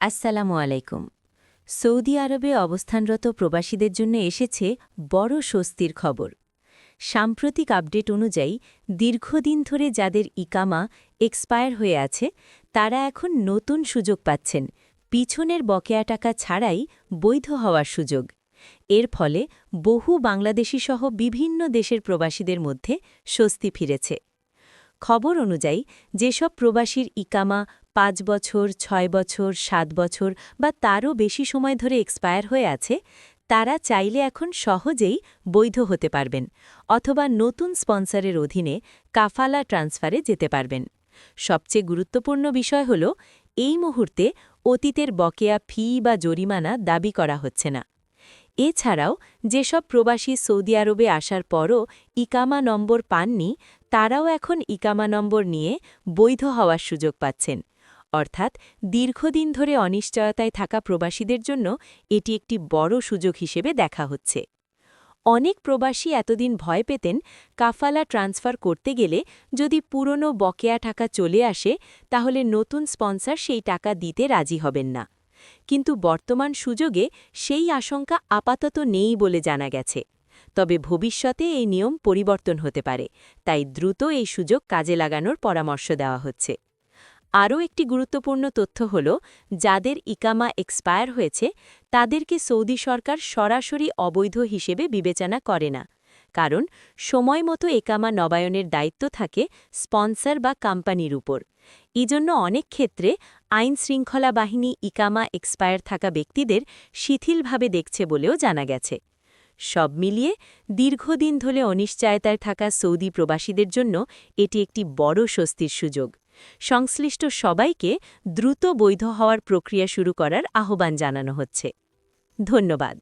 আসসালামু আলাইকুম। সৌদি আরবে অবস্থানরত প্রবাসীদের জন্য এসেছে বড় স্বস্তির খবর। সাম্প্রতিক আপডেট অনুযায়ী দীর্ঘদিন ধরে যাদের ইকামা এক্সপায়ার হয়ে আছে তারা এখন নতুন সুযোগ পাচ্ছেন, পিছনের বকেয়া টাকা ছাড়াই বৈধ হওয়ার সুযোগ। এর ফলে বহু বাংলাদেশিসহ বিভিন্ন দেশের প্রবাসীদের মধ্যে স্বস্তি ফিরেছে। খবর অনুযায়ী যেসব প্রবাসীর ইকামা ৫ বছর, ৬ বছর, ৭ বছর বা তারও বেশি সময় ধরে এক্সপায়ার হয়ে আছে, তারা চাইলে এখন সহজেই বৈধ হতে পারবেন অথবা নতুন স্পন্সরের অধীনে কাফালা ট্রান্সফারে যেতে পারবেন। সবচেয়ে গুরুত্বপূর্ণ বিষয় হল, এই মুহূর্তে অতীতের বকেয়া ফি বা জরিমানা দাবি করা হচ্ছে না। এছাড়াও যেসব প্রবাসী সৌদি আরবে আসার পরও ইকামা নম্বর পাননি, তারাও এখন ইকামা নম্বর নিয়ে বৈধ হওয়ার সুযোগ পাচ্ছেন। অর্থাৎ দীর্ঘদিন ধরে অনিশ্চয়তায় থাকা প্রবাসীদের জন্য এটি একটি বড় সুযোগ হিসেবে দেখা হচ্ছে। অনেক প্রবাসী এতদিন ভয় পেতেন কাফালা ট্রান্সফার করতে গেলে যদি পুরনো বকেয়া টাকা চলে আসে তাহলে নতুন স্পন্সর সেই টাকা দিতে রাজি হবেন না। কিন্তু বর্তমান সুযোগে সেই আশঙ্কা আপাতত নেই বলে জানা গেছে। তবে ভবিষ্যতে এই নিয়ম পরিবর্তন হতে পারে, তাই দ্রুত এই সুযোগ কাজে লাগানোর পরামর্শ দেওয়া হচ্ছে। আরও একটি গুরুত্বপূর্ণ তথ্য হল, যাদের ইকামা এক্সপায়ার হয়েছে তাদেরকে সৌদি সরকার সরাসরি অবৈধ হিসেবে বিবেচনা করে না, কারণ সময়মতো ইকামা নবায়নের দায়িত্ব থাকে স্পন্সর বা কোম্পানির উপর। এজন্য অনেক ক্ষেত্রে আইন শৃঙ্খলা বাহিনী ইকামা এক্সপায়ার থাকা ব্যক্তিদের শিথিলভাবে দেখছে বলেও জানা গেছে। সব মিলিয়ে দীর্ঘদিন ধরে অনিশ্চয়তায় থাকা সৌদি প্রবাসীদের জন্য এটি একটি বড় স্বস্তির সুযোগ। সংশ্লিষ্ট সবাইকে দ্রুত বৈধ হওয়ার প্রক্রিয়া শুরু করার আহ্বান জানানো হচ্ছে। ধন্যবাদ।